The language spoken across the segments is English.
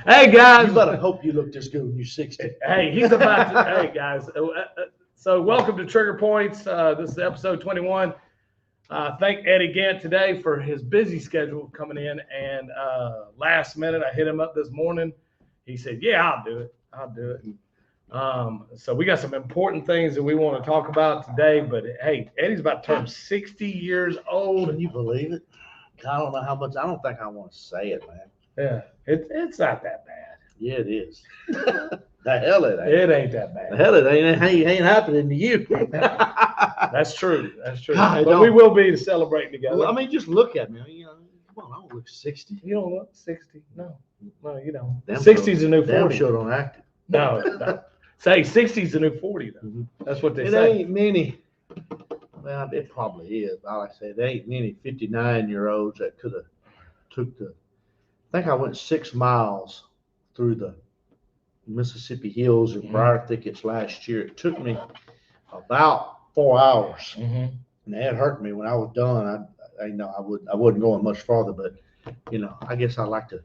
Hey guys, You better hope you look this good when you're 60. hey, he's about to. Hey guys, so welcome to Trigger Points. This is episode 21. Thank Eddie Gant today for his busy schedule coming in. And last minute, I hit him up this morning. He said, "Yeah, I'll do it. I'll do it." So we got some important things that we want to talk about today. But hey, Eddie's about to turn 60 years old. Can you believe it? I don't know how much. I don't think I want to say it, man. Yeah, it's not that bad. Yeah, it is. The hell it ain't. It ain't that The bad. hell it ain't. It ain't happening to you. That's true. That's true. I But don't. we will be celebrating together. Well, I mean, just look at me. You know, come on, I don't look 60. You don't look 60. No, you don't. Damn 60 is a new Damn 40. sure don't act it. No. Say 60 is a new 40, though. Mhm. That's what they It say. ain't many. Well, it probably is. Like I said, there ain't many 59-year-olds that could have took the. I think I went 6 miles through the Mississippi hills and briar thickets last year. It took me about 4 hours, Mm-hmm. and it hurt me when I was done. I wasn't going much farther, but I guess I like to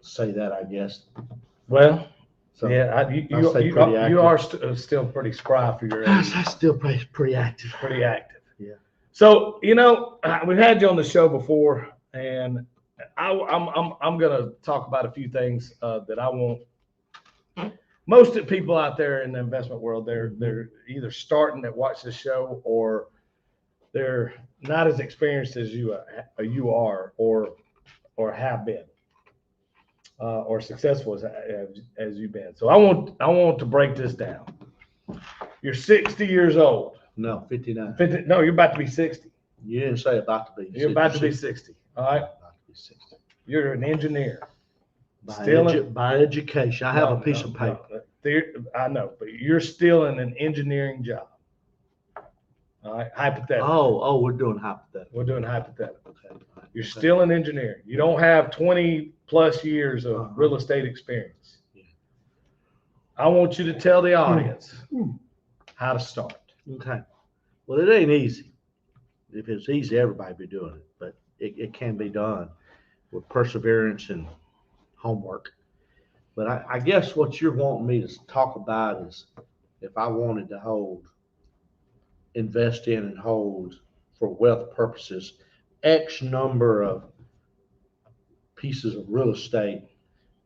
say that. I guess. Well, So yeah, I'll stay pretty you active. are still pretty spry for your age. I still pretty active. Pretty active. Yeah. So we've had you on the show before, and I'm gonna talk about a few things that I want. Most of the people out there in the investment world, they're either starting to watch the show or they're not as experienced as you are or have been or successful as you've been. So I want to break this down. You're 60 years old. No, 59. 50, no, you're about to be 60. You didn't say about to be. You're about to be 60. All right. About to be 60. You're an engineer. By education. I have a piece of paper. I know, but you're still in an engineering job. All right, hypothetical. Oh, we're doing hypothetical. We're doing hypothetical. Okay. You're still in engineering. You don't have 20 plus years of real estate experience. Yeah. I want you to tell the audience how to start. Okay. Well, it ain't easy. If it's easy, everybody be doing it, but it can be done with perseverance and homework. But I guess what you're wanting me to talk about is if I wanted to invest in and hold for wealth purposes, X number of pieces of real estate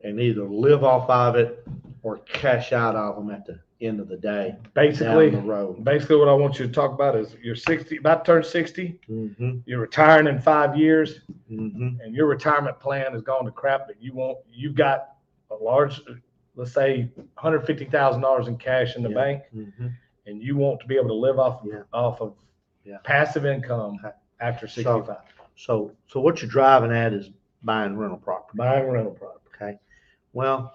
and either live off of it or cash out of them at the end of the day. Basically, down the road. what I want you to talk about is you're 60, about to turn 60. Mm-hmm. You're retiring in 5 years, Mm-hmm. and your retirement plan has gone to crap. But you've got a large, let's say, $150,000 in cash in the bank, Mm-hmm. and you want to be able to live off of Yeah. passive income after 65. So what you're driving at is buying rental property. Buying rental property. Okay. Well,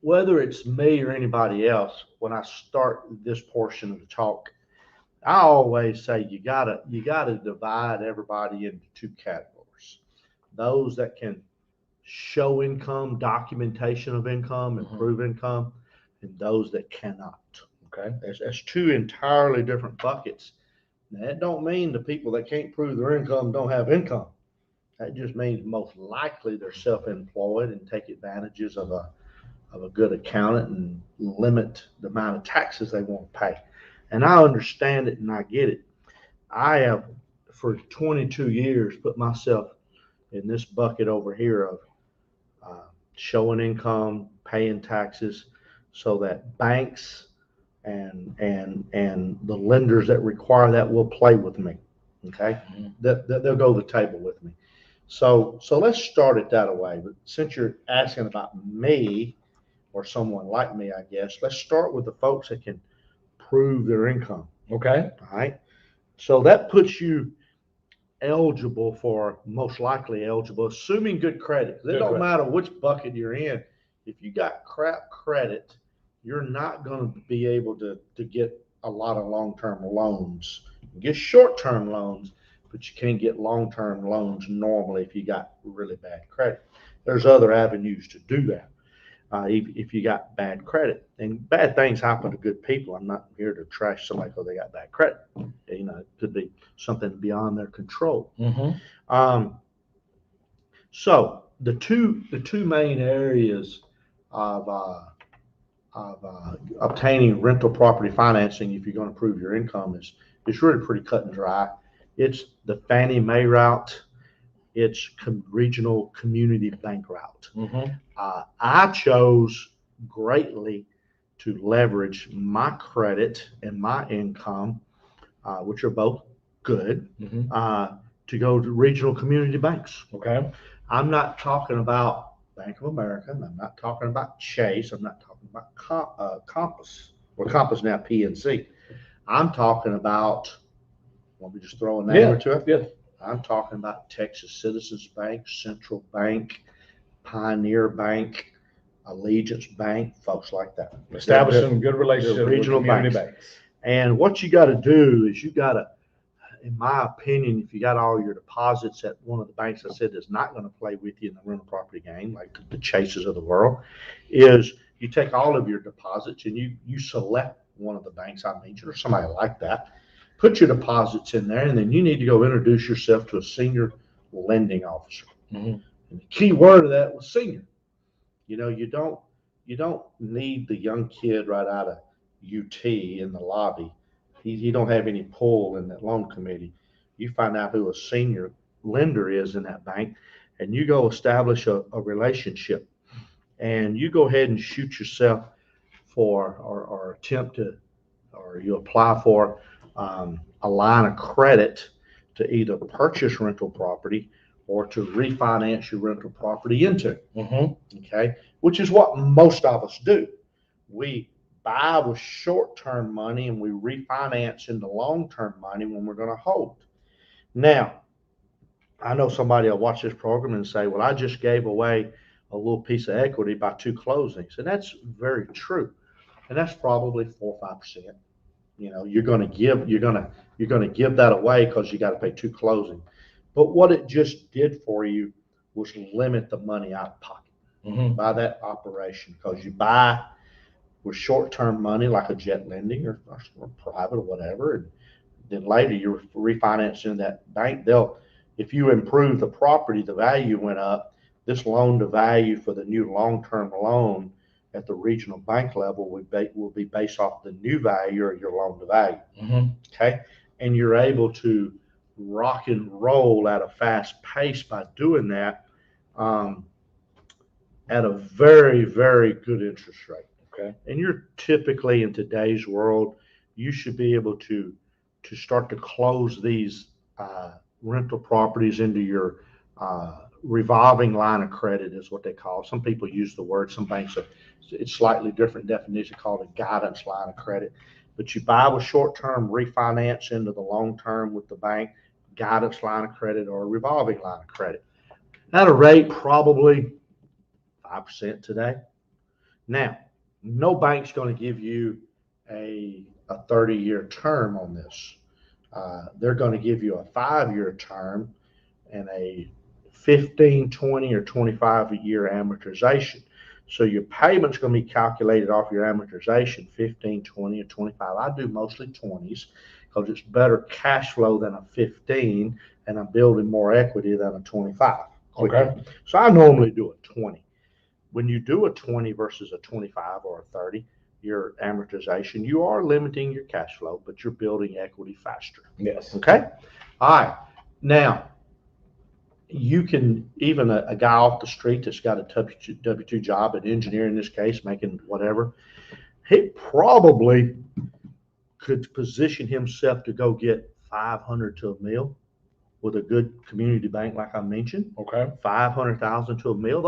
whether it's me or anybody else, when I start this portion of the talk, I always say you gotta divide everybody into two categories. Those that can show income, documentation of income, and prove income, and those that cannot. Okay. That's two entirely different buckets. Now, that don't mean the people that can't prove their income don't have income. That just means most likely they're self-employed and take advantages of a good accountant and limit the amount of taxes they want to pay. And I understand it and I get it. I have, for 22 years, put myself in this bucket over here of showing income, paying taxes, so that banks and the lenders that require that will play with me. Okay, they'll go to the table with me. So let's start it that way. But since you're asking about me or someone like me, I guess let's start with the folks that can prove their income. Okay. All right. So that puts you most likely eligible, assuming good credit. It don't matter which bucket you're in. If you got crap credit, you're not going to be able to get a lot of long-term loans. You get short-term loans, but you can't get long-term loans normally if you got really bad credit. There's other avenues to do that if you got bad credit. And bad things happen to good people. I'm not here to trash somebody because they got bad credit. It could be something beyond their control. Mm-hmm. So the two main areas of obtaining rental property financing, if you're going to prove your income, is really pretty cut and dry. It's the Fannie Mae route. It's regional community bank route. Mm-hmm. I chose greatly to leverage my credit and my income, which are both good, Mm-hmm. to go to regional community banks. Okay. I'm not talking about Bank of America. I'm not talking about Chase. I'm not talking about Compass, or Compass now PNC. I'm talking about, let me just throw a name or two. Yeah. I'm talking about Texas Citizens Bank, Central Bank, Pioneer Bank, Allegiance Bank, folks like that. Establishing good relationships with regional community banks. banks. And what you got to do is you got to, in my opinion, if you got all your deposits at one of the banks I said is not going to play with you in the rental property game, like the Chases of the world, is you take all of your deposits and you select one of the banks I mentioned or somebody like that, put your deposits in there, and then you need to go introduce yourself to a senior lending officer. Mm-hmm. And the key word of that was senior. You know, you don't need the young kid right out of UT in the lobby. You don't have any pull in that loan committee. You find out who a senior lender is in that bank, and you go establish a relationship, and you go ahead and shoot yourself for or attempt to, or you apply for a line of credit to either purchase rental property or to refinance your rental property into. Mm-hmm. Okay, which is what most of us do. We buy with short-term money and we refinance into long-term money when we're going to hold. Now, I know somebody will watch this program and say, well, I just gave away a little piece of equity by 2 closings. And that's very true. And that's probably 4 or 5%. You know, you're going to give that away because you got to pay 2 closings. But what it just did for you was limit the money out of pocket. Mm-hmm. By that operation, because you buy with short-term money like a jet lending or private or whatever, and then later you're refinancing that bank. If you improve the property, the value went up. This loan to value for the new long-term loan at the regional bank level will be based off the new value or your loan to value. Mm-hmm. Okay, and you're able to rock and roll at a fast pace by doing that. At a very, very good interest rate. Okay. And you're typically in today's world, you should be able to start to close these rental properties into your revolving line of credit is what they call it. Some people use the word, some banks it's slightly different definition called a guidance line of credit. But you buy with short-term, refinance into the long-term with the bank, guidance line of credit or a revolving line of credit. At a rate probably 5% today. Now, no bank's going to give you a 30-year term on this. They're going to give you a 5-year term and a 15, 20, or 25-year amortization. So your payment's going to be calculated off your amortization, 15, 20, or 25. I do mostly 20s because it's better cash flow than a 15, and I'm building more equity than a 25. Okay. So I normally do a 20. When you do a 20 versus a 25 or a 30, your amortization, you are limiting your cash flow, but you're building equity faster. Yes. Okay. All right. Now, you can, even a guy off the street that's got a W-2 job, an engineer in this case, making whatever, he probably could position himself to go get 500 to a mil with a good community bank like I mentioned. Okay. 500,000 to a mil.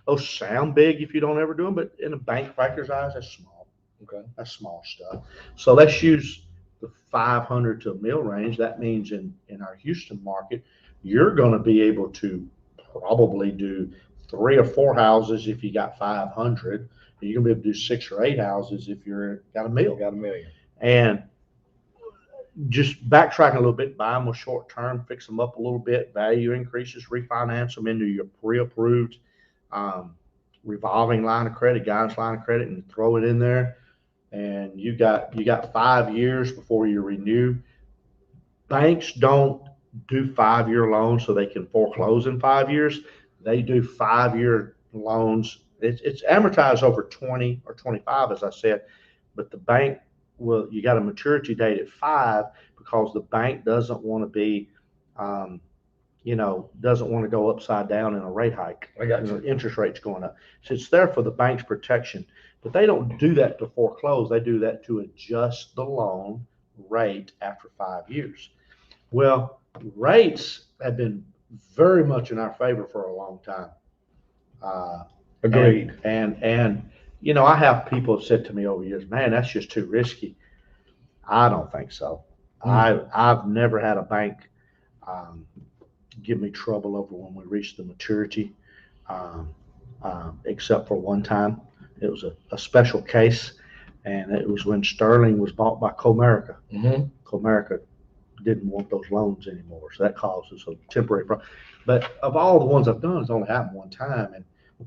Those sound big if you don't ever do them, but in a bank banker's eyes, that's small. Okay. That's small stuff. So let's use the 500 to a mil range. That means in our Houston market, you're going to be able to probably do 3 or 4 houses if you got 500. You're going to be able to do 6 or 8 houses if you're got a mil. Got a million. And just backtracking a little bit, buy them with short term, fix them up a little bit, value increases, refinance them into your pre-approved revolving line of credit, guidance line of credit, and throw it in there. And you got 5 years before you renew. Banks don't do 5-year loans so they can foreclose in 5 years. They do 5-year loans. It's amortized over 20 or 25, as I said, but the bank you got a maturity date at 5 because the bank doesn't want to be, doesn't want to go upside down in a rate hike. I got you. Interest rates going up. So it's there for the bank's protection, but they don't do that to foreclose. They do that to adjust the loan rate after 5 years. Well, rates have been very much in our favor for a long time. Agreed. And I have people have said to me over years, man, that's just too risky. I don't think so. I've never had a bank give me trouble over when we reached the maturity, except for one time. It was a special case, and it was when Sterling was bought by Comerica. Mm-hmm. Comerica didn't want those loans anymore, so that caused us a temporary problem. But of all the ones I've done, it's only happened one time,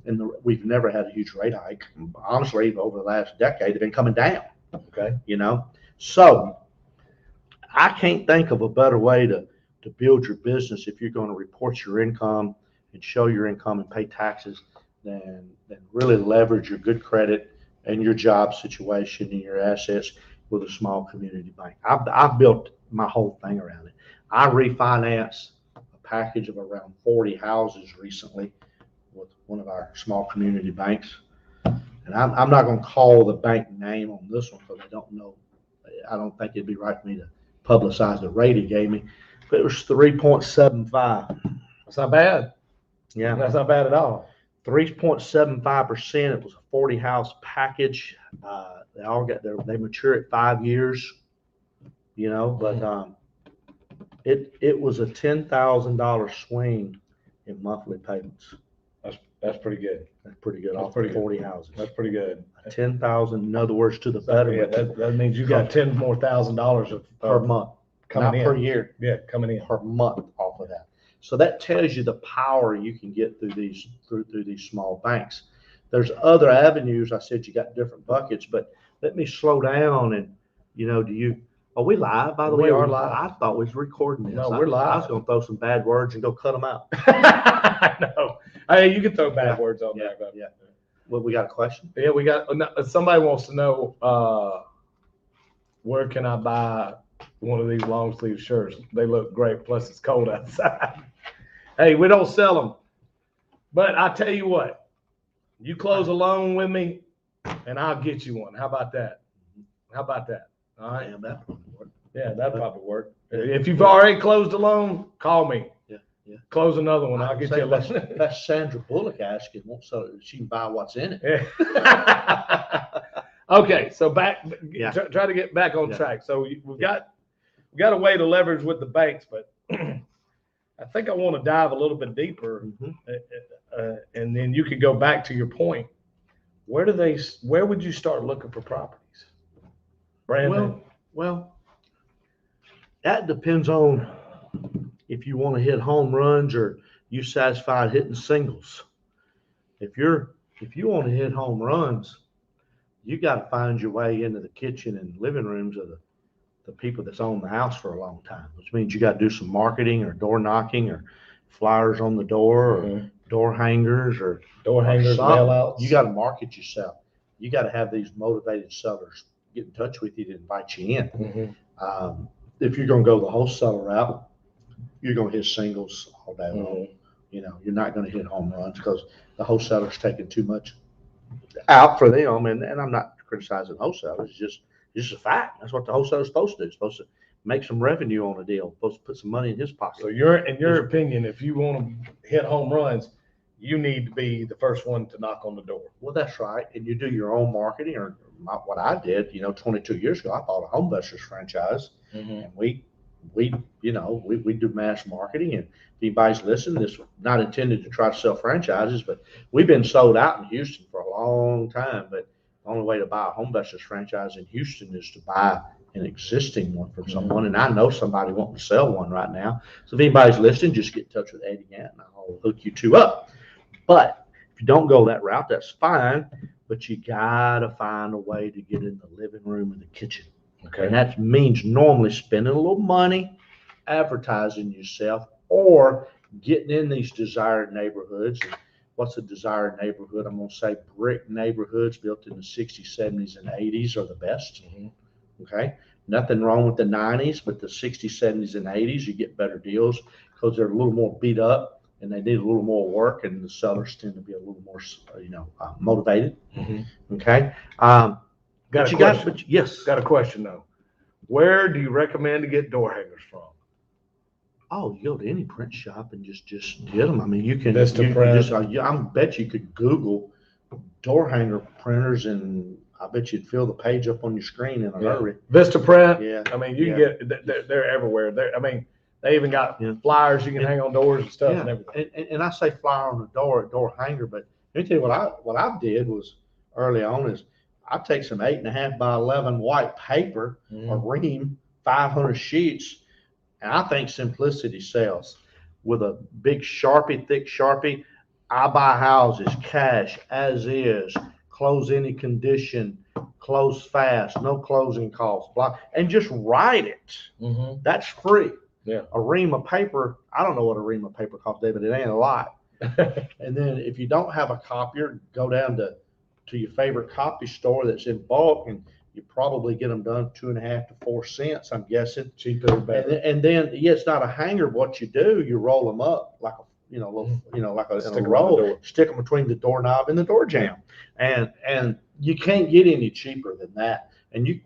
and we've never had a huge rate hike. Honestly, over the last decade, they've been coming down. Okay. So I can't think of a better way to build your business if you're going to report your income and show your income and pay taxes than really leverage your good credit and your job situation and your assets with a small community bank. I've built my whole thing around it. I refinanced a package of around 40 houses recently with one of our small community banks. And I'm not going to call the bank name on this one because I don't know. I don't think it'd be right for me to publicize the rate he gave me, but it was 3.75. That's not bad. Yeah, That's not bad at all. 3.75%. It was a 40 house package. They all they mature at 5 years, but it was a $10,000 swing in monthly payments. That's pretty good. That's pretty good. That's Off pretty 40 good. houses. That's pretty good. 10,000. In other words, to the So, better. yeah, that means you got $10,000 more per month, coming not per in. year. Yeah, coming in. Per month off of that. So that tells you the power you can get through these small banks. There's other avenues. I said you got different buckets, but let me slow down and are we live, by the way? We are live. I thought we was recording this. No, we're live. I was going to throw some bad words and go cut them out. I know. Hey, you can throw bad words on there. But yeah. Well, we got a question? Yeah, we got somebody wants to know where can I buy one of these long sleeve shirts? They look great. Plus, it's cold outside. Hey, we don't sell them, but I tell you what, you close a loan with me, and I'll get you one. How about that? All right. Damn, that probably work. Yeah, that probably work. If you've already closed a loan, call me. Yeah. Close another one. I'll get you a loan. That's Sandra Bullock asking, so she can buy what's in it. Yeah. Okay, so back. Yeah. Try to get back on track. So we've got a way to leverage with the banks, but I think I want to dive a little bit deeper, and then you could go back to your point. Where would you start looking for properties? Brandon? Well, that depends on if you want to hit home runs or you satisfied hitting singles. If you want to hit home runs, you got to find your way into the kitchen and living rooms of the people that's owned the house for a long time, which means you got to do some marketing or door knocking or flyers on the door or door hangers or mail outs. You got to market yourself. You got to have these motivated sellers get in touch with you to invite you in. If you're going to go the wholesaler route, you're going to hit singles all day long. You're not going to hit home runs because the wholesaler's taking too much out for them. And I'm not criticizing wholesalers. It's just a fact. That's what the wholesaler's supposed to do. It's supposed to make some revenue on a deal. Supposed to put some money in his pocket. So in your opinion, if you want to hit home runs, you need to be the first one to knock on the door. Well, that's right. And you do your own marketing, or what I did, 22 years ago, I bought a home builders franchise, and we do mass marketing. And if anybody's listening, this is not intended to try to sell franchises, but we've been sold out in Houston for a long time. But the only way to buy a home builders franchise in Houston is to buy an existing one from someone. And I know somebody wanting to sell one right now. So if anybody's listening, just get in touch with Eddie Gant and I'll hook you two up. But if you don't go that route, that's fine. But you gotta find a way to get in the living room and the kitchen. Okay. And that means normally spending a little money, advertising yourself, or getting in these desired neighborhoods. And what's a desired neighborhood? I'm going to say brick neighborhoods built in the 60s, 70s, and 80s are the best. Okay. Nothing wrong with the 90s, but the 60s, 70s, and 80s, you get better deals because they're a little more beat up and they need a little more work, and the sellers tend to be a little more, motivated. Okay. Yes. Got a question though. Where do you recommend to get door hangers from? Oh, you go to any print shop and just get them. I mean, you can. I bet you could Google door hanger printers, and I bet you'd fill the page up on your screen in a hurry. Vistaprint. Yeah. I mean, you can get. They're everywhere. They even got flyers you can hang on doors and stuff and everything. And I say flyer on the door hanger, but let me tell you what I did was early on is I take some 8.5 by 11 white paper, a ream, 500 sheets. And I think simplicity sells. With a big Sharpie, thick Sharpie, I buy houses cash as is, close any condition, close fast, no closing costs, blah, and just write it. That's free. Yeah. A ream of paper, I don't know what a ream of paper costs, David. It ain't a lot. And then if you don't have a copier, go down to your favorite copy store that's in bulk, and you probably get them done 2.5 to 4 cents, I'm guessing. Cheaper, better. And then, it's not a hanger. What you do, you roll them up like a, like a roll, stick them between the doorknob and the door jamb. And you can't get any cheaper than that. And you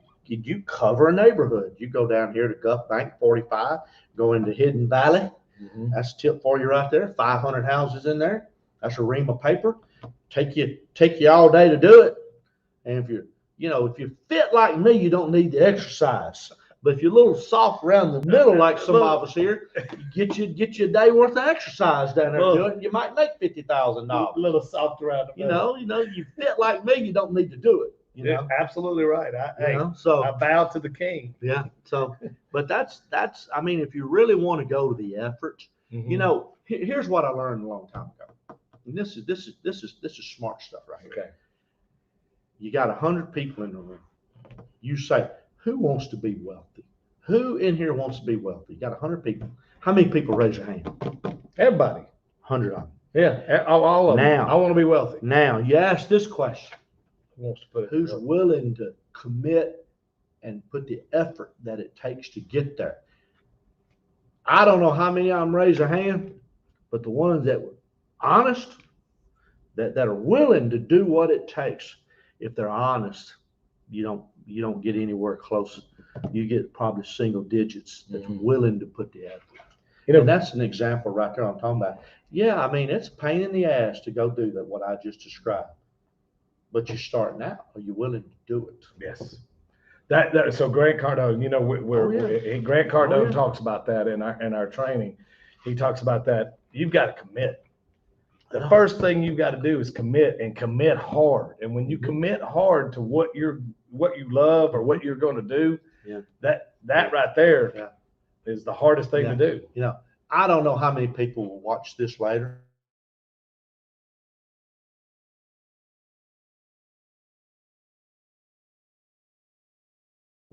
cover a neighborhood. You go down here to Guff Bank 45, go into Hidden Valley. That's a tip for you right there. 500 houses in there. That's a ream of paper. Take you all day to do it. And if you fit like me, you don't need the exercise. But if you're a little soft around the middle, like some of us here, get you a day worth of exercise down there. Do it, you might make $50,000. A little soft around the middle. You fit like me, you don't need to do it. Yeah, absolutely right. I bow to the king. Yeah. So, but that's. I mean, if you really want to go to the effort, here's what I learned a long time ago. And this is smart stuff right here. Okay. You got 100 people in the room. You say, who wants to be wealthy? Who in here wants to be wealthy? You got 100 people. How many people raise your hand? Everybody. 100 of them. Yeah, all of them. Now, I want to be wealthy. Now, you ask this question. Who wants to put it Who's willing to commit and put the effort that it takes to get there? I don't know how many of them raise their hand, but the ones that were honest, that are willing to do what it takes. If they're honest, you don't get anywhere close. You get probably single digits that's willing to put the effort. And that's an example right there I'm talking about. Yeah, I mean, it's a pain in the ass to go do that, what I just described. But you're starting out. Are you willing to do it? Yes. So Grant Cardone, Grant Cardone talks about that in our training. He talks about that. You've got to commit. The first thing you've got to do is commit, and commit hard. And when you commit hard to what you love or what you're going to do, that right there is the hardest thing to do. I don't know how many people will watch this later.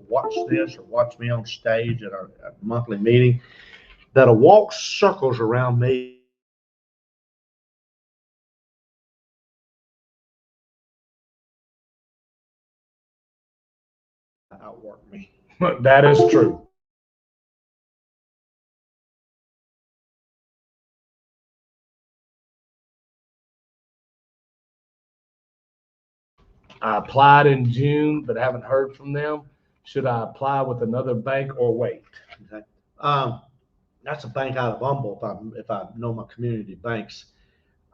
Watch this or watch me on stage at our monthly meeting that'll walk circles around me. Outwork me. That is true. I applied in June, but haven't heard from them. Should I apply with another bank or wait? Okay. That's a bank out of Humble. If I know my community banks,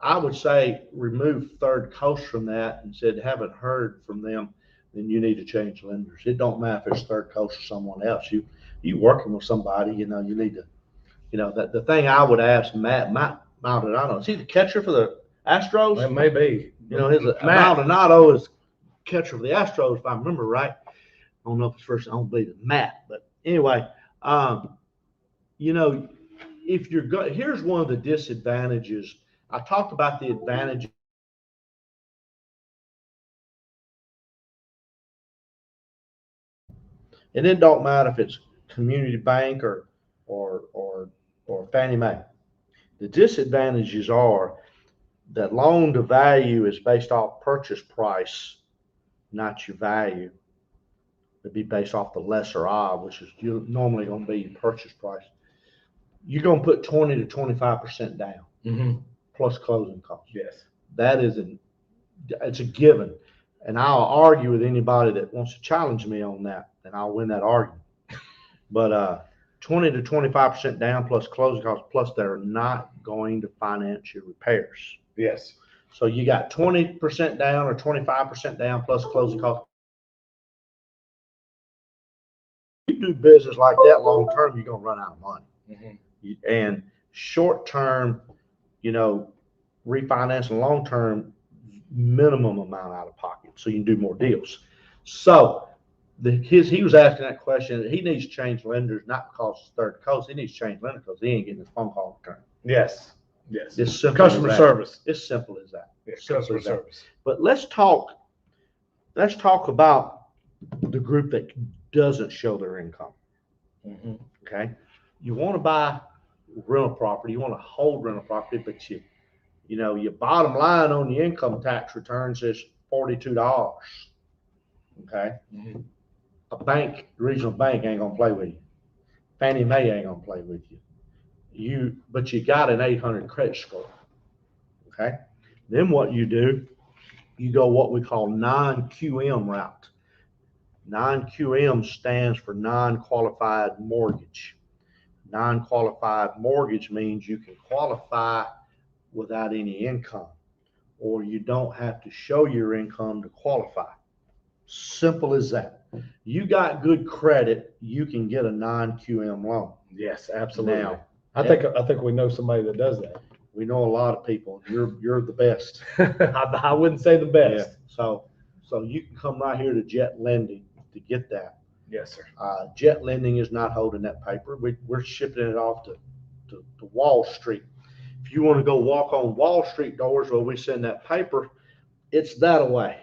I would say remove Third Coast from that and said haven't heard from them. Then you need to change lenders. It don't matter if it's Third Coast or someone else. You working with somebody, you need to, that the thing I would ask Matt Maldonado, is he the catcher for the Astros? It may be. Maldonado is catcher for the Astros, if I remember right. I don't know if it's first, I don't believe it's Matt, but anyway, if you're here's one of the disadvantages. I talked about the advantage. And it don't matter if it's community bank or Fannie Mae. The disadvantages are that loan to value is based off purchase price, not your value. It'd be based off the lesser of, which is normally going to be your purchase price. You're going to put 20 to 25% down plus closing costs. Yes. That is it's a given. And I'll argue with anybody that wants to challenge me on that, and I'll win that argument. But 20 to 25% down plus closing costs, plus they're not going to finance your repairs. Yes. So you got 20% down or 25% down plus closing costs. If you do business like that long term, you're going to run out of money. And short term, refinancing, long term, minimum amount out of pocket so you can do more deals. So he was asking that question. He needs to change lenders, not because it's third coast. He needs to change lenders because he ain't getting his phone call return. Yes. Yes. It's simple. Customer service. It's simple as that. Yes. Customer service. But let's talk about the group that doesn't show their income. Okay. You want to buy rental property. You want to hold rental property, but your bottom line on the income tax return says $42. Okay. Regional bank ain't gonna play with you. Fannie Mae ain't gonna play with you. But you got an 800 credit score. Okay. Then what you do, you go what we call non-QM route. Non-QM stands for non-qualified mortgage. Non-qualified mortgage means you can qualify without any income, or you don't have to show your income to qualify. Simple as that. You got good credit, you can get a non-QM loan. Yes, absolutely. Now, I think we know somebody that does that. We know a lot of people. You're the best. I wouldn't say the best. Yeah. So you can come right here to Jet Lending to get that. Yes, sir. Jet Lending is not holding that paper. We're shipping it off to Wall Street. If you want to go walk on Wall Street doors where we send that paper, it's that away.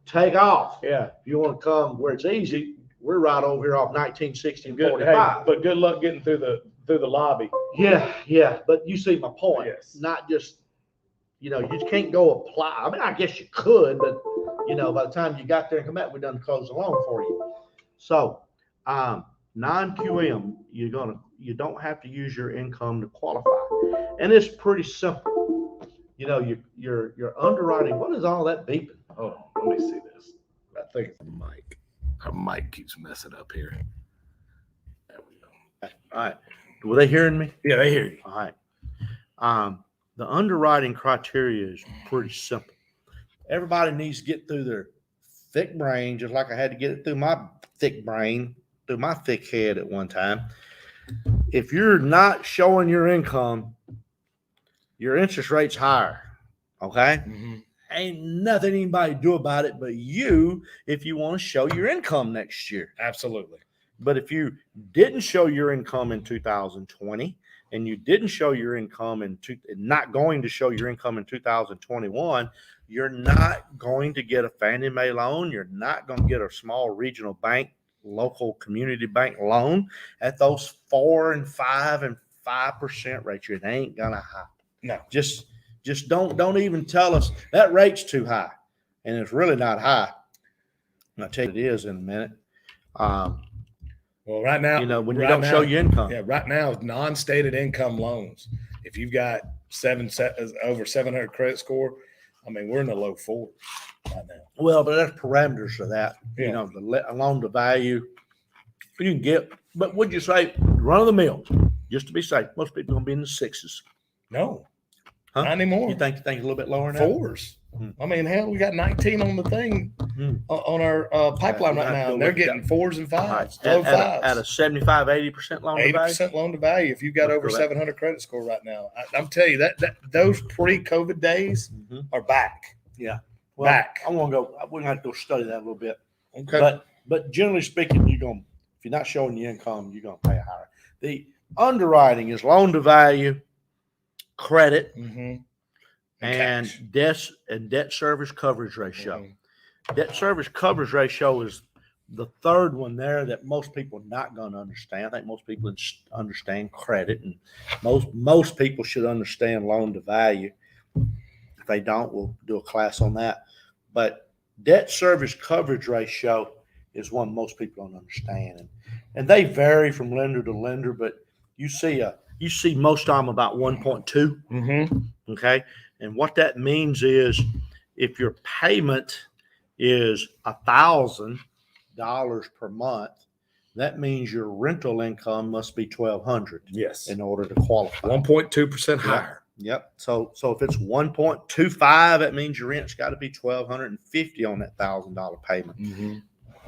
Take off. Yeah. If you want to come where it's easy, we're right over here off 1960 and 45. Hey, but good luck getting through the lobby. Yeah. But you see my point. Yes. Not just, you can't go apply. I mean, I guess you could, but by the time you got there and come back, we done closed the loan for you. So, non-QM, you don't have to use your income to qualify, and it's pretty simple. Your underwriting. What is all that beeping? Oh, let me see this. I think it's the mic. Our mic keeps messing up here. There we go. All right. Were they hearing me? Yeah, they hear you. All right. The underwriting criteria is pretty simple. Everybody needs to get through their thick brain, just like I had to get it through my thick brain, through my thick head at one time. If you're not showing your income, your interest rate's higher. Okay? Ain't nothing anybody do about it but you if you want to show your income next year. Absolutely. But if you didn't show your income in 2020 and you didn't show your income not going to show your income in 2021, you're not going to get a Fannie Mae loan. You're not going to get a small regional bank, local community bank loan at those 4 and 5 and 5% rates. It ain't gonna happen. No. Just don't even tell us that rate's too high, and it's really not high. I'll tell you what it is in a minute. Well, right now, when you don't show your income. Yeah, right now, non-stated income loans. If you've got over 700 credit score, I mean, we're in the low 4s right now. Well, but there's parameters to that. Yeah. The loan to value you can get. But would you say run of the mill, just to be safe? Most people are gonna be in the 6s. No, huh? Not anymore. You think a little bit lower now? 4s. I mean, hell, we got 19 on the thing on our pipeline right now. And they're getting 4s and 5s, low 5s. At a 75, 80% loan to value? 80% loan to value if you've got over 700 credit score right now. I'm telling you, that those pre-COVID days are back. Yeah. Well, back. We're going to have to go study that a little bit. Okay. But generally speaking, if you're not showing your income, you're going to pay higher. The underwriting is loan to value, credit, and debt service coverage ratio. Debt service coverage ratio is the third one there that most people are not going to understand. I think most people understand credit, and most people should understand loan to value. If they don't, we'll do a class on that. But debt service coverage ratio is one most people don't understand, and they vary from lender to lender. But you see most of them about 1.2. Mm-hmm. Okay, and what that means is if your payment is $1,000 per month, that means your rental income must be $1,200. Yes. In order to qualify. 1.2% higher. Yep. So if it's 1.25, that means your rent's got to be $1,250 on that $1,000 payment. Mm-hmm.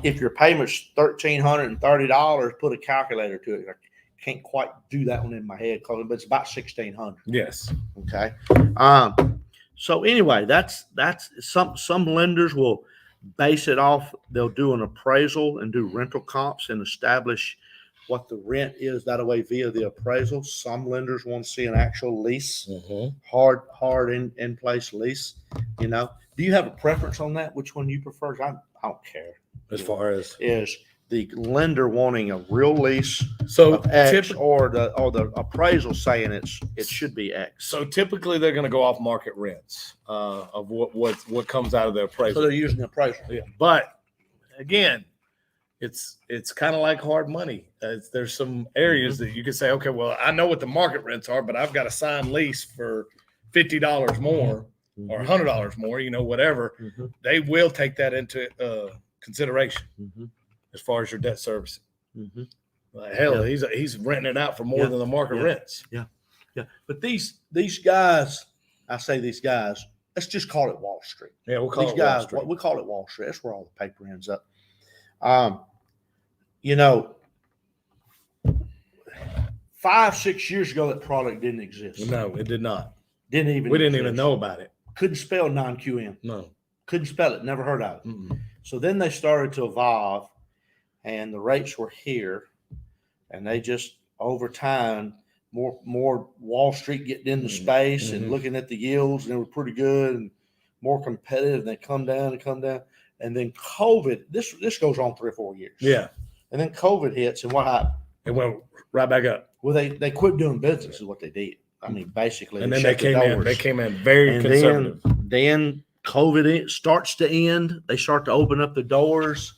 If your payment's $1,330, put a calculator to it. I can't quite do that one in my head, but it's about $1,600. Yes. Okay. So anyway, that's some lenders will base it off. They'll do an appraisal and do rental comps and establish what the rent is that way via the appraisal. Some lenders want to see an actual lease, hard in place lease. You know, do you have a preference on that? Which one you prefer? I don't care. As far as is the lender wanting a real lease so of X, or the appraisal saying it should be X. So typically they're going to go off market rents of what comes out of the appraisal. So they're using the appraisal. Yeah. But again, it's kind of like hard money. There's some areas that you can say, okay, well, I know what the market rents are, but I've got a signed lease for $50 more or $100 more, whatever. They will take that into consideration as far as your debt servicing. Hell, he's renting it out for more than the market rents. Yeah. But these guys, I say these guys, let's just call it Wall Street. Yeah, we'll call these it guys, Wall Street. We call it Wall Street. That's where all the paper ends up. 5-6 years ago, that product didn't exist. No, it did not. We didn't even know about it. Couldn't spell non-QM. No. Couldn't spell it. Never heard of it. So then they started to evolve, and the rates were here, and they just over time, more Wall Street getting into space and looking at the yields, and they were pretty good and more competitive. And they come down, and then COVID. This goes on 3 or 4 years. Yeah, and then COVID hits, and what happened? It went right back up. Well, they quit doing business, is what they did. I mean, basically, and then they came in very conservative. Then COVID starts to end. They start to open up the doors,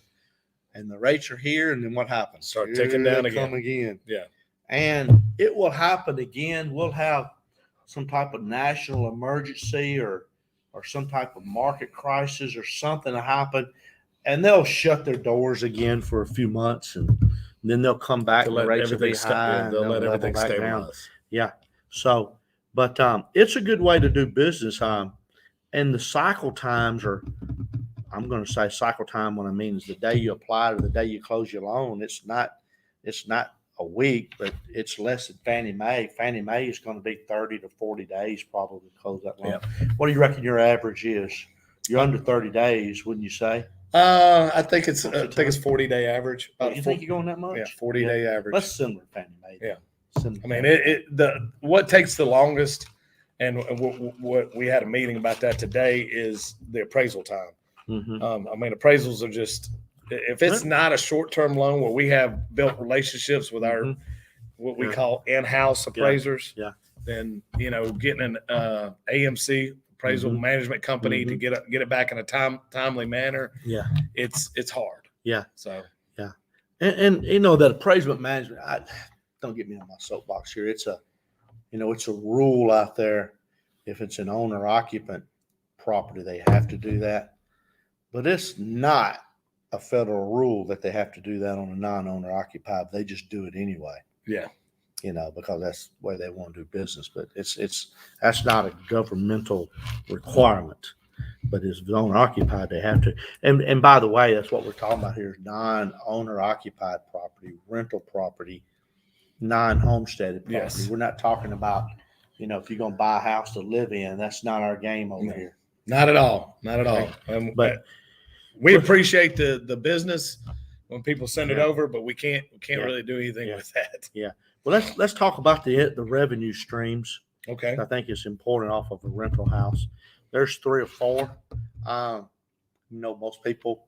and the rates are here. And then what happens? Start ticking down again. Come again. Yeah. And it will happen again. We'll have some type of national emergency or some type of market crisis or something to happen, and they'll shut their doors again for a few months, and then they'll come back. The rates will be high. They'll let everything stabilize. Yeah. So, but it's a good way to do business. And the cycle times are, I'm going to say cycle time, what I mean is the day you apply to the day you close your loan. It's not a week, but it's less than Fannie Mae. Fannie Mae is going to be 30 to 40 days probably to close that loan. Yeah. What do you reckon your average is? You're under 30 days, wouldn't you say? I think it's 40-day average. You think you're going that much? Yeah, 40-day average. That's similar to Fannie Mae. Yeah. I mean, what takes the longest, and what we had a meeting about that today, is the appraisal time. I mean, appraisals are just, if it's not a short-term loan where we have built relationships with our what we call in-house appraisers, then getting an AMC appraisal management company to get it back in a timely manner, it's hard. Yeah. So and that appraisal management, don't get me on my soapbox here. It's a rule out there. If it's an owner occupant property, they have to do that. But it's not a federal rule that they have to do that on a non-owner occupied. They just do it anyway. Yeah. Because that's the way they want to do business. But that's not a governmental requirement. But as owner occupied, they have to. And by the way, that's what we're talking about here is non-owner occupied property, rental property, non-homesteaded property. Yes. We're not talking about, if you're going to buy a house to live in, that's not our game over here. Not at all. Not at all. But we appreciate the business when people send it over, but we can't really do anything with that. Yeah. Well, let's talk about the revenue streams. Okay. I think it's important off of a rental house. There's 3 or 4. Most people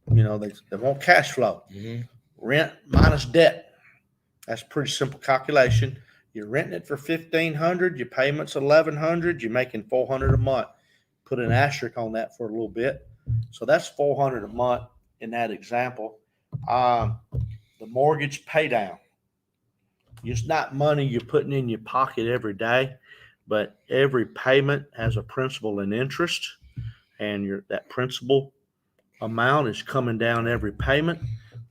They want cash flow. Rent minus debt. That's a pretty simple calculation. You're renting it for $1,500. Your payment's $1,100. You're making $400 a month. Put an asterisk on that for a little bit. So that's $400 a month in that example. The mortgage pay down. It's not money you're putting in your pocket every day, but every payment has a principal and interest, and that principal amount is coming down every payment.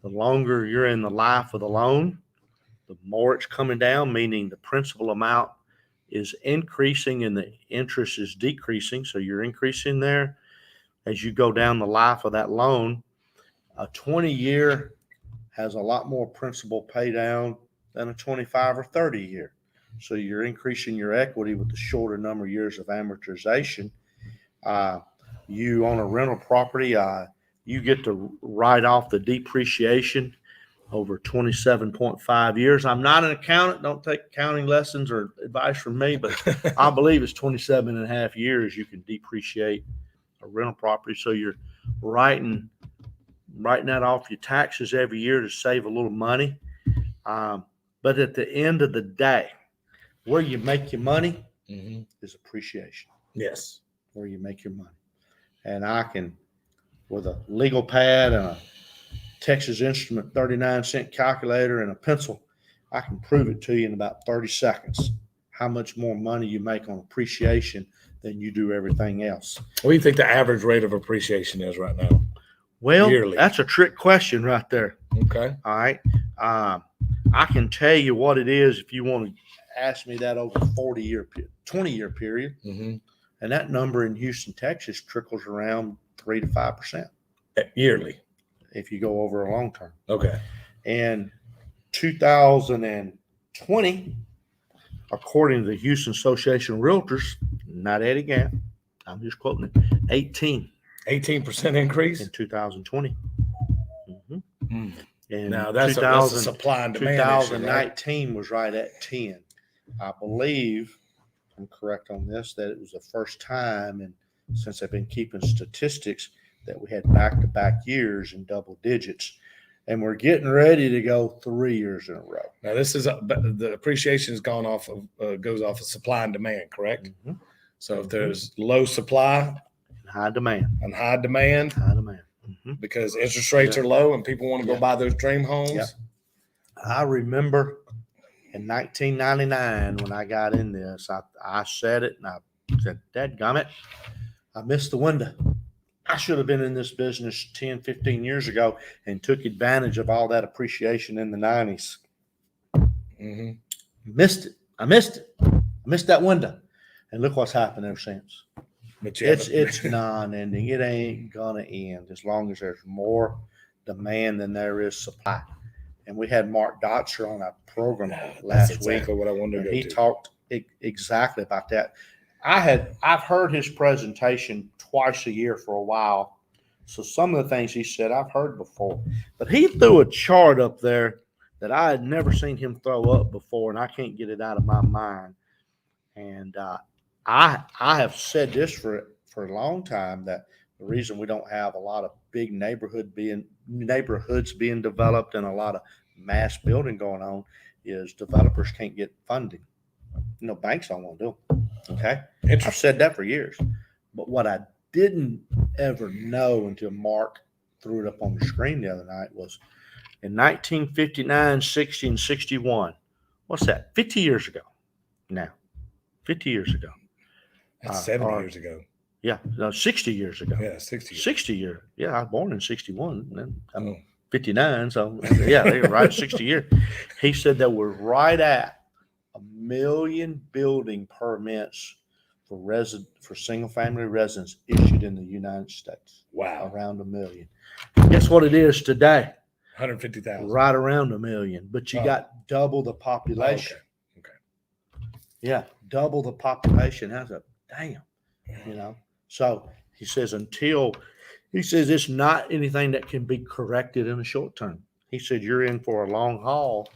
The longer you're in the life of the loan, the more it's coming down, meaning the principal amount is increasing and the interest is decreasing. So you're increasing there as you go down the life of that loan. A 20-year has a lot more principal pay down than a 25 or 30 year. So you're increasing your equity with the shorter number of years of amortization. You on a rental property, you get to write off the depreciation over 27.5 years. I'm not an accountant. Don't take accounting lessons or advice from me, but I believe it's 27 and a half years you can depreciate a rental property. So you're writing that off your taxes every year to save a little money. But at the end of the day, where you make your money is appreciation. Yes. Where you make your money. And I can, with a legal pad and a Texas Instrument 39-cent calculator and a pencil, I can prove it to you in about 30 seconds how much more money you make on appreciation than you do everything else. What do you think the average rate of appreciation is right now? Well, yearly? That's a trick question right there. Okay. All right. I can tell you what it is if you want to ask me that over a 20-year period. And that number in Houston, Texas trickles around 3 to 5% yearly if you go over a long term. Okay. In 2020, according to the Houston Association of Realtors, not Eddie Gant, I'm just quoting it, 18% increase in 2020. And now that's a supply and demand 2019 issue, right? was right at 10. I believe, I'm correct on this, that it was the first time, and since I've been keeping statistics, that we had back-to-back years in double digits. And we're getting ready to go 3 years in a row. Now this is the appreciation has gone off of goes off of supply and demand, correct? So if there's low supply, high demand, because interest rates are low and people want to go buy those dream homes. I remember in 1999 when I got in this, I said it and I said, dadgummit, I missed the window. I should have been in this business 10, 15 years ago and took advantage of all that appreciation in the 90s. Missed it. I missed that window. And look what's happened ever since. It's non-ending. It ain't gonna end as long as there's more demand than there is supply. And we had Mark Dotzer on our program last week. What I wanted to he talked exactly about that. I've heard his presentation twice a year for a while. So some of the things he said I've heard before. But he threw a chart up there that I had never seen him throw up before, and I can't get it out of my mind. And I have said this for a long time, that the reason we don't have a lot of big neighborhoods being developed and a lot of mass building going on is developers can't get funding. Banks don't want to do them. Okay. I've said that for years. But what I didn't ever know until Mark threw it up on the screen the other night was in 1959, 60, and 61. What's that? 50 years ago now. 50 years ago. That's 70 years ago. Yeah, no, 60 years ago. Yeah, 60 years. 60 years. Yeah, I was born in 61. And I'm 59, so yeah, they were right 60 years. He said that we're right at 1 million building permits for single-family residents issued in the United States. Wow. Around 1 million. Guess what it is today? 150,000. Right around 1 million. But you got double the population. Okay. Yeah, double the population. How's that? Damn. So he says it's not anything that can be corrected in the short term. He said you're in for a long haul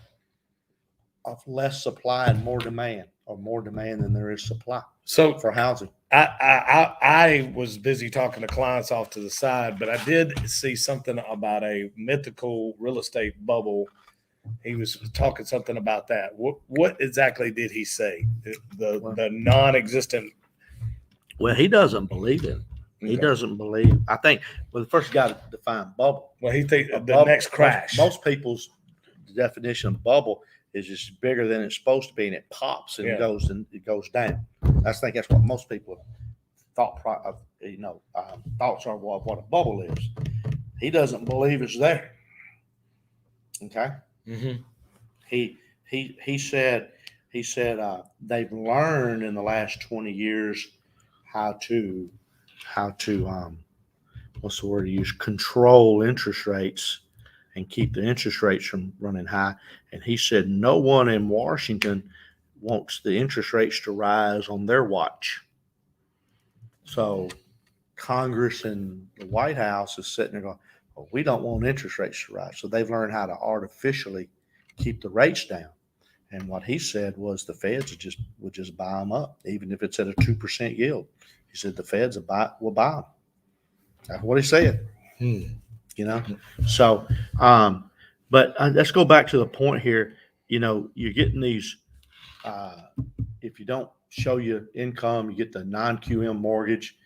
of less supply and more demand, or more demand than there is supply. So for housing. I was busy talking to clients off to the side, but I did see something about a mythical real estate bubble. He was talking something about that. What exactly did he say? The non-existent. Well, he doesn't believe in it. He Okay. doesn't believe. I think, well, first you got to define bubble. Well, he thinks the Bubble, next crash. Most people's definition of bubble is just bigger than it's supposed to be, and it pops and it goes down. I think that's what most people thoughts are of what a bubble is. He doesn't believe it's there. Okay. Mm-hmm. He said they've learned in the last 20 years how to what's the word to use, control interest rates and keep the interest rates from running high. And he said no one in Washington wants the interest rates to rise on their watch. So Congress and the White House is sitting there going, well, we don't want interest rates to rise. So they've learned how to artificially keep the rates down. And what he said was the feds would just buy them up, even if it's at a 2% yield. He said the feds will buy them. That's what he said. So, but let's go back to the point here. You're getting these, if you don't show your income, you get the non-QM mortgage.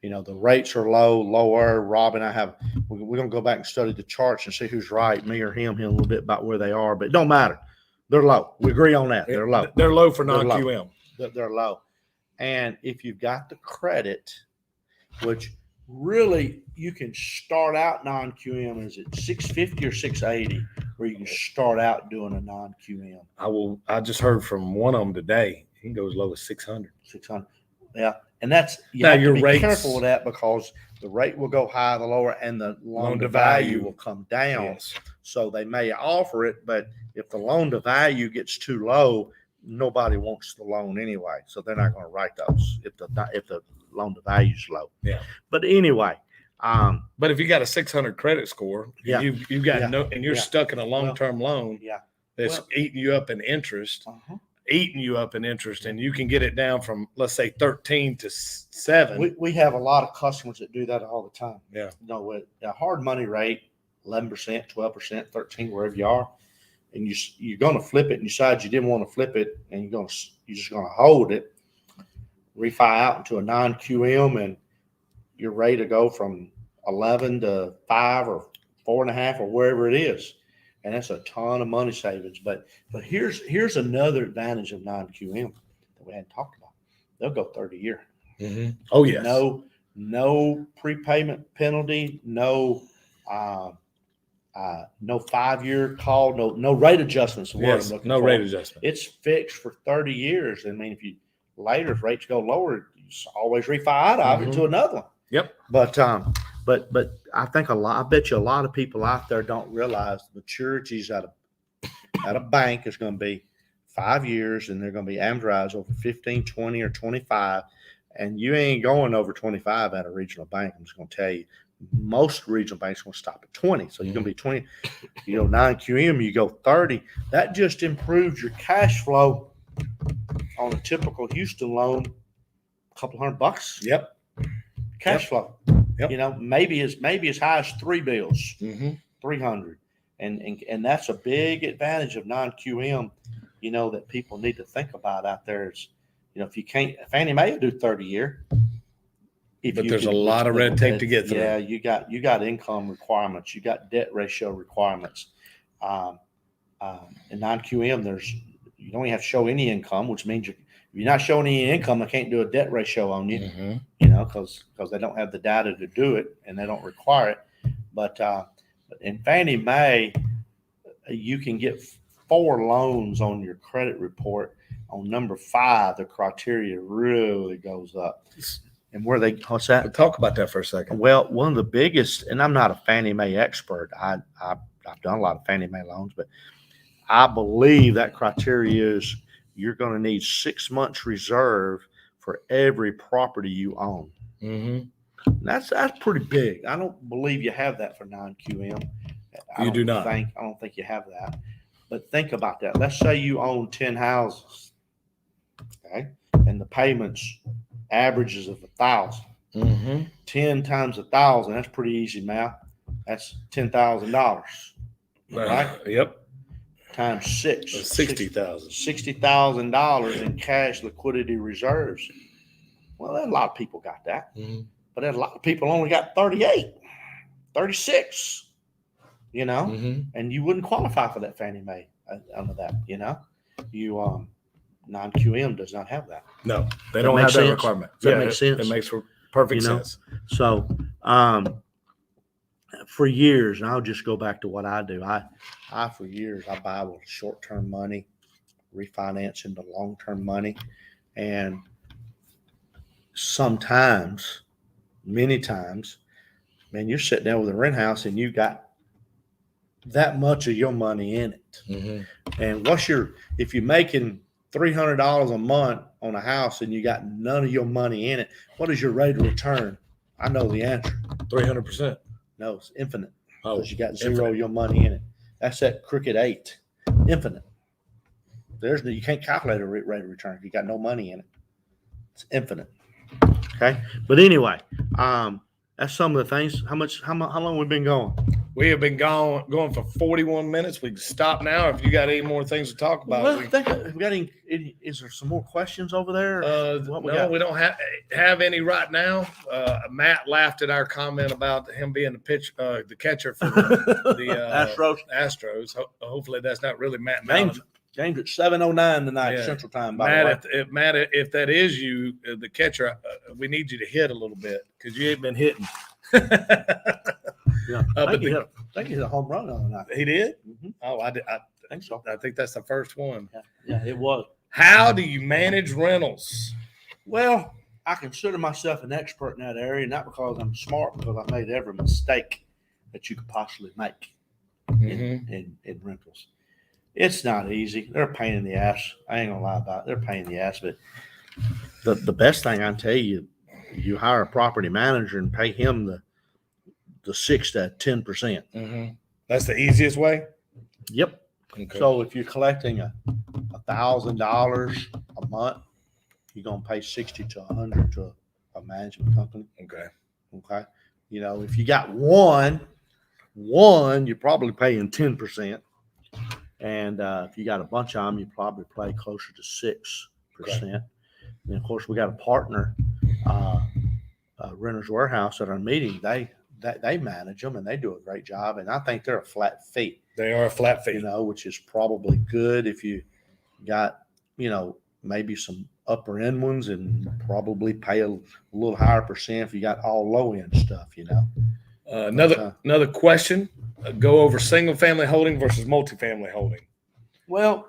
The rates are lower. Rob and I we're going to go back and study the charts and see who's right, me or him, a little bit about where they are, but it don't matter. They're low. We agree on that. They're low. They're low for non-QM. They're low. And if you've got the credit, which really you can start out non-QM, is it 650 or 680 where you can start out doing a non-QM? I just heard from one of them today. He can go as low as 600. 600. Yeah. And that's, you have to be careful with that because the rate will go high, the lower, and the loan to value will come down. Yes. So they may offer it, but if the loan to value gets too low, nobody wants the loan anyway. So they're not going to write those if the loan to value is low. Yeah. But anyway, but if you got a 600 credit score, yeah, you've got and you're stuck in a long-term loan, that's eating you up in interest. And you can get it down from, let's say, 13 to 7. We have a lot of customers that do that all the time. Yeah. With a hard money rate, 11%, 12%, 13%, wherever you are, and you're going to flip it and you decide you didn't want to flip it and you're just going to hold it, refi out into a non-QM, and you're ready to go from 11 to 5 or 4.5 or wherever it is. And that's a ton of money savings. But here's another advantage of non-QM that we hadn't talked about. They'll go 30-year. Mm-hmm. Oh, yes. No prepayment penalty, no 5-year call, no rate adjustments. Yes, no rate adjustment. It's fixed for 30 years. I mean, if rates go lower, you always refi out of it to another one. Yep. But I think I bet you a lot of people out there don't realize the maturities at a bank is going to be 5 years, and they're going to be amortized over 15, 20, or 25. And you ain't going over 25 at a regional bank. I'm just going to tell you, most regional banks are going to stop at 20. So you're going to be 20. Non-QM, you go 30. That just improves your cash flow on a typical Houston loan, a couple $100. Yep. Cash flow. Yep. Maybe as high as 3 bills, 300. And that's a big advantage of non-QM, that people need to think about out there is, if you can't, Fannie Mae will do 30-year. But there's a lot of red tape to get through. Yeah, you got income requirements, you got debt ratio requirements. In non-QM, you don't even have to show any income, which means if you're not showing any income, they can't do a debt ratio on you, because they don't have the data to do it and they don't require it. But in Fannie Mae, you can get 4 loans on your credit report. On number 5, the criteria really goes up. And what's that? Talk about that for a second. Well, one of the biggest, and I'm not a Fannie Mae expert. I've done a lot of Fannie Mae loans, but I believe that criteria is you're going to need 6 months reserve for every property you own. Mm-hmm. That's pretty big. I don't believe you have that for non-QM. You do not. I don't think you have that. But think about that. Let's say you own 10 houses. Okay. and the payments averages of 1,000. Mm-hmm. 10 times 1,000, that's pretty easy math. That's $10,000, right? Yep. Times 6. $60,000. $60,000 in cash liquidity reserves. Well, a lot of people got that, but a lot of people only got 38, 36, and you wouldn't qualify for that Fannie Mae under that, You non-QM does not have that. No, they don't have that requirement. Does that make sense? It makes perfect sense. So, for years, and I'll just go back to what I do. I for years, I buy with short-term money, refinance into long-term money, and sometimes, many times, man, you're sitting there with a rent house and you got that much of your money in it. And if you're making $300 a month on a house and you got none of your money in it, what is your rate of return? I know the answer. 300%. No, it's infinite. Because you got zero of your money in it. That's that crooked 8. Infinite. You can't calculate a rate of return if you got no money in it. It's infinite. Okay. But anyway, that's some of the things. How long we been going? We have been going for 41 minutes. We can stop now if you got any more things to talk about. Well, we got any? Is there some more questions over there? We don't have any right now. Matt laughed at our comment about him being the catcher for the Astros. Hopefully, that's not really Matt. Game's at 7:09 tonight, Central Time. Matt, if that is you, the catcher, we need you to hit a little bit because you ain't been hitting. Yeah, I think he hit a home run on the night. He did? Mm-hmm. Oh, I think so. I think that's the first one. Yeah, it was. How do you manage rentals? Well, I consider myself an expert in that area, not because I'm smart, because I made every mistake that you could possibly make in rentals. It's not easy. They're a pain in the ass. I ain't gonna lie about it. They're a pain in the ass, but the best thing I can tell you, you hire a property manager and pay him the 6 to 10%. That's the easiest way? Yep. Okay. So if you're collecting $1,000 a month, you're going to pay 60 to 100 to a management company. Okay. If you got one, you're probably paying 10%. And if you got a bunch of them, you probably pay closer to 6%. And of course, we got a partner, Renters Warehouse at our meeting. They manage them and they do a great job. And I think they're a flat fee. They are a flat fee, which is probably good if you got, maybe some upper end ones, and probably pay a little higher percent if you got all low end stuff, Another question, go over single family holding versus multifamily holding. Well,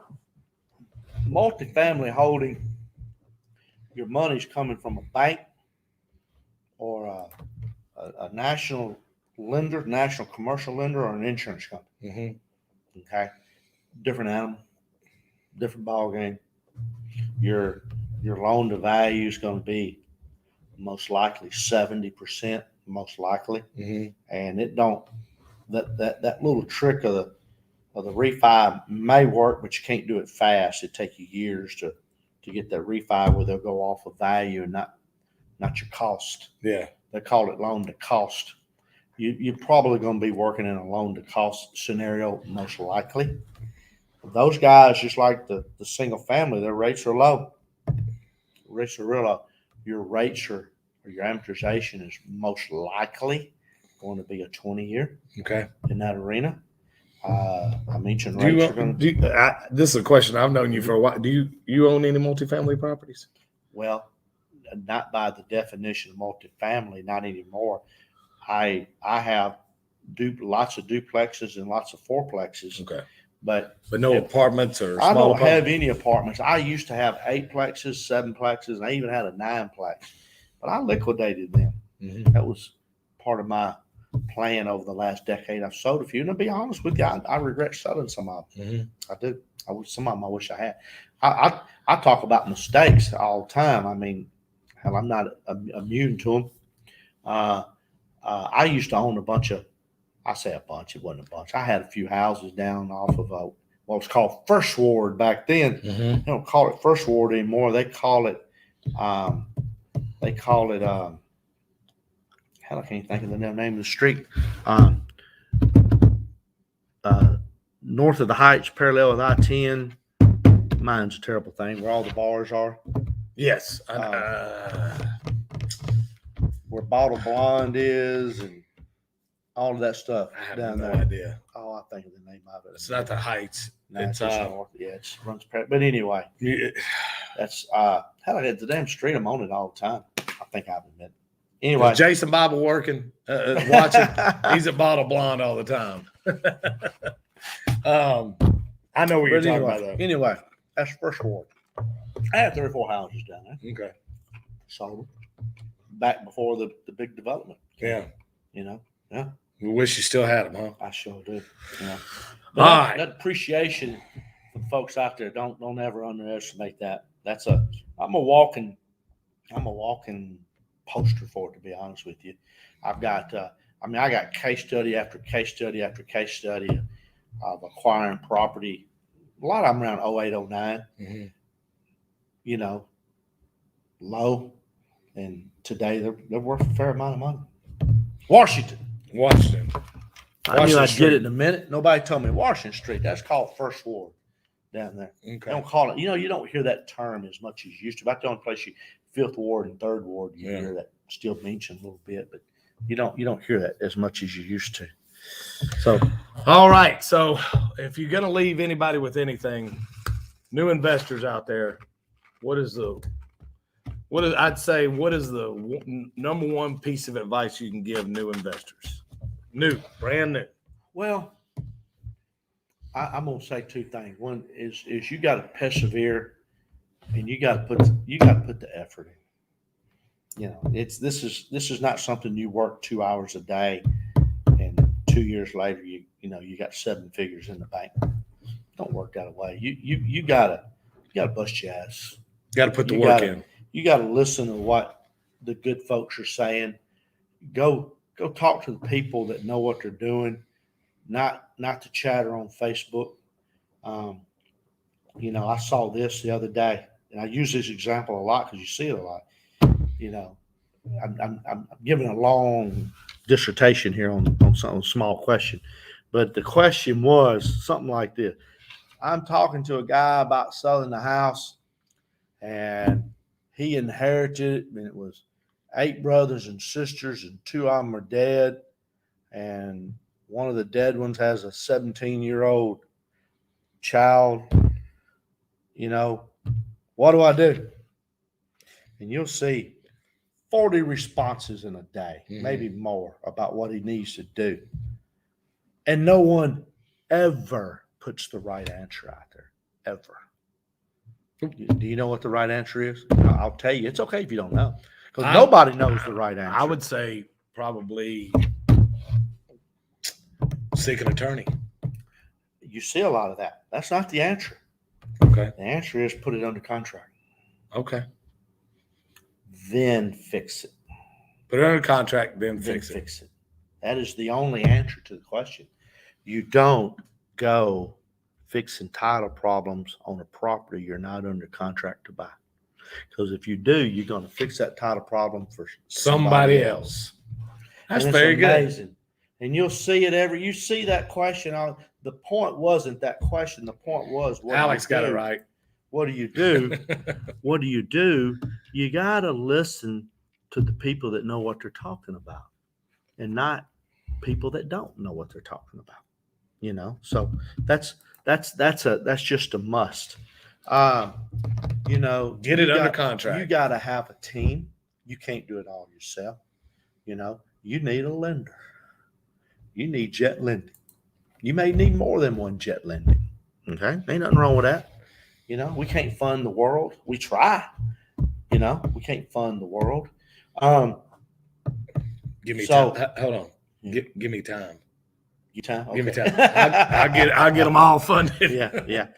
multifamily holding, your money's coming from a bank or a national lender, national commercial lender, or an insurance company. Okay. Different animal, different ball game. Your loan to value is going to be most likely 70%, most likely. And it don't, that little trick of the refi may work, but you can't do it fast. It take you years to get that refi where they'll go off of value and not your cost. Yeah. They call it loan to cost. You're probably going to be working in a loan to cost scenario, most likely. Those guys, just like the single family, their rates are low. Rates are real low. Your rates or your amortization is most likely going to be a 20-year. Okay. In that arena. I mentioned rates are going to. This is a question I've known you for a while. Do you own any multifamily properties? Well, not by the definition of multifamily, not anymore. I have lots of duplexes and lots of fourplexes. Okay. But no apartments or I small don't have any apartments. I used to have 8plexes, 7plexes, and I even had a 9plex. But I liquidated them. That was part of my plan over the last decade. I've sold a few, and to be honest with you, I regret selling some of them. I do. Some of them I wish I had. I talk about mistakes all the time. I mean, hell, I'm not immune to them. I used to own a bunch of, I say a bunch, it wasn't a bunch. I had a few houses down off of what was called First Ward back then. They don't call it First Ward anymore. They call it They call it, hell, I can't think of the name of the street. North of the Heights, parallel with I-10. Mine's a terrible thing, where all the bars are. Yes. Where Bottle Blonde is and all of that stuff I have down no there. idea. Oh, I think of the name of it. It's not the Heights. No, it's it's north. Yeah, it's runs. But anyway, that's hell, it's the damn street. I'm on it all the time. I think I've admitted. Anyway, is Jason Bible working, watching. He's at Bottle Blonde all the time. I know what you're talking about, though. Anyway, that's First Ward. I had 3 or 4 houses down there. Okay. Sold them back before the big development. Yeah. You know. Yeah. We wish you still had them, huh? I sure do. Yeah. All right. That appreciation for the folks out there, don't ever underestimate that. I'm a walking poster for it, to be honest with you. I've got I got case study after case study after case study of acquiring property. A lot of them around 08, 09. Mm-hmm. You know, low, and today they're worth a fair amount of money. Washington. I knew I'd get it in a minute. Nobody told me Washington Street. That's called First Ward down there. Okay. They don't call it. You don't hear that term as much as you used to. About the only place Fifth Ward and Third Ward, you hear that still mentioned a little bit, but you don't hear that as much as you used to. So, all right. So, if you're gonna leave anybody with anything, new investors out there, what is the number one piece of advice you can give new investors? Brand new. Well, I'm gonna say 2 things. One is you got to persevere, and you got to put the effort in. You know, this is not something you work 2 hours a day, and 2 years later you got 7 figures in the bank. Don't work that way. You gotta bust your ass. Got to put the work in. You got to listen to what the good folks are saying. Go talk to the people that know what they're doing, not to chatter on Facebook. I saw this the other day, and I use this example a lot because you see it a lot. I'm giving a long dissertation here on some small question, but the question was something like this. I'm talking to a guy about selling the house, and he inherited it, and it was 8 brothers and sisters, and 2 of them are dead, and one of the dead ones has a 17-year-old child. What do I do? And you'll see 40 responses in a day, maybe more, about what he needs to do. And no one ever puts the right answer out there, ever. Do you know what the right answer is? I'll tell you. It's okay if you don't know, because nobody knows the right answer. I would say probably seek an attorney. You see a lot of that. That's not the answer. Okay. The answer is put it under contract. Okay. Then fix it. Put it under contract, then fix it. That is the only answer to the question. You don't go fixing title problems on a property you're not under contract to buy. Because if you do, you're going to fix that title problem for somebody else. That's very amazing. Good. And you'll see it you see that question on. The point wasn't that question. The point was, Alex got it right. What do you do? What do you do? You got to listen to the people that know what they're talking about, and not people that don't know what they're talking about. So that's just a must. Get it under contract. You got to have a team. You can't do it all yourself. You need a lender. You need jet lending. You may need more than one jet lending. Okay, ain't nothing wrong with that. We can't fund the world. We try. We can't fund the world. Give me time. Hold on. Give me time. Okay. Give me time. I'll get them all funded. Yeah.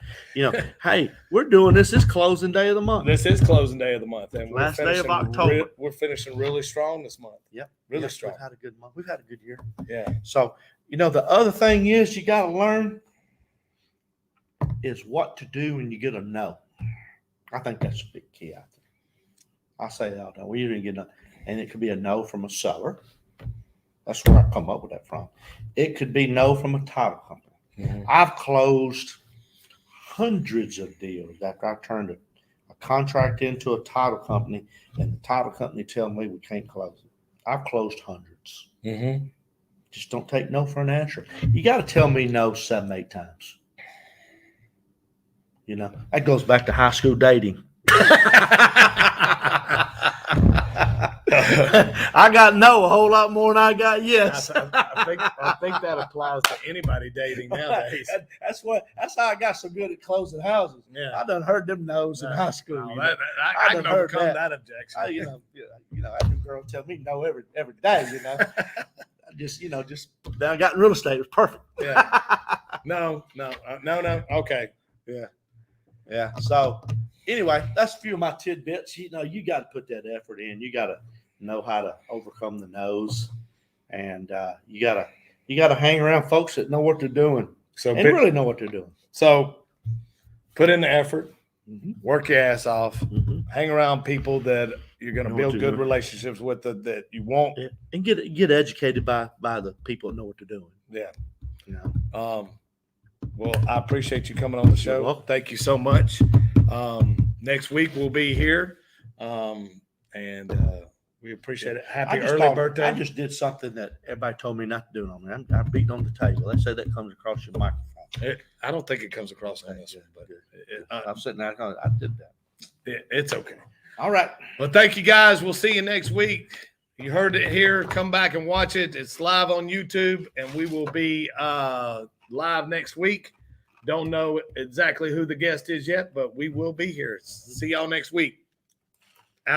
Hey, we're doing this. It's closing day of the month. This is closing day of the month, and last day of October. We're finishing really strong this month. Yep, really strong. We've had a good month. We've had a good year. Yeah. So the other thing is you got to learn is what to do when you get a no. I think that's a big key out I say that all the time. We even get no, and it could be a no from a seller. That's where I come up with that from. It could be no from a title company. Mhm. I've closed hundreds of deals after I turned a contract into a title company, and the title company tell me we can't close it. I've closed hundreds. Mm-hmm. Just don't take no for an answer. You got to tell me no 7, 8 times. You know, that goes back to high school dating. I got no a whole lot more than I got yes. I think that applies to anybody dating nowadays. That's how I got so good at closing houses. Yeah. I done heard them no's in high school. No, You know? I can overcome that objection. You know, I had girl tell me no every day. You know, just then I got in real estate. It was perfect. Yeah. No. Okay. Yeah. So anyway, that's a few of my tidbits. You know, you got to put that effort in. You got to know how to overcome the no's, and you got to hang around folks that know what they're doing and really know what they're doing. So put in the effort, Mm-hmm. work your ass off, Mm-hmm. hang around people that you're going to build good relationships with that you want, and get educated by the people that know what they're doing. Yeah. You know. Well, I appreciate you coming on the show. welcome. Thank you so much. Next week we'll be here, and we appreciate it. Happy early birthday! I just did something that everybody told me not to do on me. I beat on the table. They say that comes across your microphone. I don't think it comes across on this one, but I'm sitting there. I did that. It's okay. All right. Well, thank you guys. We'll see you next week. You heard it here. Come back and watch it. It's live on YouTube, and we will be live next week. Don't know exactly who the guest is yet, but we will be here. See y'all next week.